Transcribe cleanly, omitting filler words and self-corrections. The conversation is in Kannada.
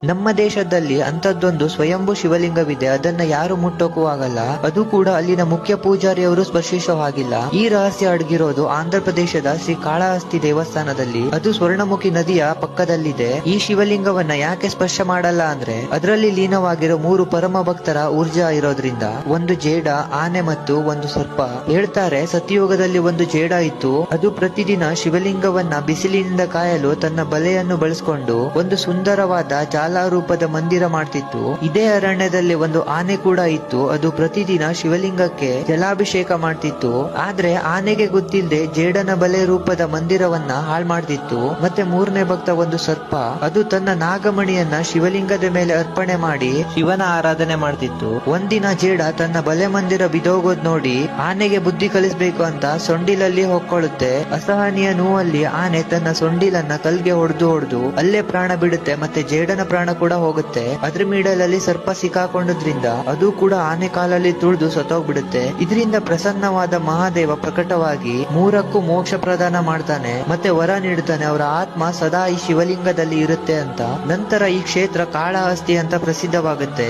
ನಮ್ಮ ದೇಶದಲ್ಲಿ ಅಂತದ್ದೊಂದು ಸ್ವಯಂಭೂ ಶಿವಲಿಂಗವಿದೆ. ಅದನ್ನ ಯಾರು ಮುಟ್ಟೋಕೂ ಆಗಲ್ಲ. ಅದು ಕೂಡ ಅಲ್ಲಿನ ಮುಖ್ಯ ಪೂಜಾರಿಯವರು ಸ್ಪರ್ಶಿಸೋ ಹಾಗಿಲ್ಲ. ಈ ರಹಸ್ಯ ಅಡಗಿರೋದು ಆಂಧ್ರ ಪ್ರದೇಶದ ಶ್ರೀ ಕಾಳಹಸ್ತಿ ದೇವಸ್ಥಾನದಲ್ಲಿ. ಅದು ಸ್ವರ್ಣಮುಖಿ ನದಿಯ ಪಕ್ಕದಲ್ಲಿದೆ. ಈ ಶಿವಲಿಂಗವನ್ನ ಯಾಕೆ ಸ್ಪರ್ಶ ಮಾಡಲ್ಲ ಅಂದ್ರೆ ಅದರಲ್ಲಿ ಲೀನವಾಗಿರೋ 3 ಪರಮ ಭಕ್ತರ ಊರ್ಜಾ ಇರೋದ್ರಿಂದ. ಒಂದು ಜೇಡ, ಆನೆ ಮತ್ತು ಒಂದು ಸರ್ಪ. ಹೇಳ್ತಾರೆ ಸತ್ಯಯುಗದಲ್ಲಿ ಒಂದು ಜೇಡ ಇತ್ತು. ಅದು ಪ್ರತಿದಿನ ಶಿವಲಿಂಗವನ್ನ ಬಿಸಿಲಿನಿಂದ ಕಾಯಲು ತನ್ನ ಬಲೆಯನ್ನು ಬಳಸಿಕೊಂಡು ಒಂದು ಸುಂದರವಾದ ರೂಪದ ಮಂದಿರ ಮಾಡ್ತಿತ್ತು. ಇದೇ ಅರಣ್ಯದಲ್ಲಿ ಒಂದು ಆನೆ ಕೂಡ ಇತ್ತು. ಅದು ಪ್ರತಿದಿನ ಶಿವಲಿಂಗಕ್ಕೆ ಜಲಾಭಿಷೇಕ ಮಾಡ್ತಿತ್ತು. ಆದ್ರೆ ಆನೆಗೆ ಗೊತ್ತಿಲ್ಲದೆ ಜೇಡನ ಬಲೆ ರೂಪದ ಮಂದಿರವನ್ನ ಹಾಳು ಮಾಡ್ತಿತ್ತು. ಮತ್ತೆ 3ನೇ ಭಕ್ತ ಒಂದು ಸರ್ಪ. ಅದು ತನ್ನ ನಾಗಮಣಿಯನ್ನ ಶಿವಲಿಂಗದ ಮೇಲೆ ಅರ್ಪಣೆ ಮಾಡಿ ಶಿವನ ಆರಾಧನೆ ಮಾಡ್ತಿತ್ತು. ಒಂದಿನ ಜೇಡ ತನ್ನ ಬಲೆ ಮಂದಿರ ಬಿದೋಗೋದ್ ನೋಡಿ ಆನೆಗೆ ಬುದ್ಧಿ ಕಲಿಸ್ಬೇಕು ಅಂತ ಸೊಂಡಿಲಲ್ಲಿ ಹೊಕ್ಕೊಳ್ಳುತ್ತೆ. ಅಸಹನೀಯ ನೋವಲ್ಲಿ ಆನೆ ತನ್ನ ಸೊಂಡಿಲನ್ನ ಕಲ್ಗೆ ಹೊಡೆದು ಅಲ್ಲೇ ಪ್ರಾಣ ಬಿಡುತ್ತೆ. ಮತ್ತೆ ಜೇಡನ ಪ್ರಾಣ ಕೂಡ ಹೋಗುತ್ತೆ. ಅದ್ರ ಮಿಡಲಲ್ಲಿ ಸರ್ಪ ಸಿಕ್ಕಾಕೊಂಡ್ರಿಂದ ಅದು ಕೂಡ ಆನೆ ಕಾಲಲ್ಲಿ ತುಳಿದು ಸತ್ತೋಗ್ಬಿಡುತ್ತೆ. ಇದರಿಂದ ಪ್ರಸನ್ನವಾದ ಮಹಾದೇವ ಪ್ರಕಟವಾಗಿ 3ಕ್ಕೂ ಮೋಕ್ಷ ಪ್ರದಾನ ಮಾಡ್ತಾನೆ. ಮತ್ತೆ ವರ ನೀಡುತ್ತಾನೆ, ಅವರ ಆತ್ಮ ಸದಾ ಈ ಶಿವಲಿಂಗದಲ್ಲಿ ಇರುತ್ತೆ ಅಂತ. ನಂತರ ಈ ಕ್ಷೇತ್ರ ಕಾಳಹಸ್ತಿ ಅಂತ ಪ್ರಸಿದ್ಧವಾಗುತ್ತೆ.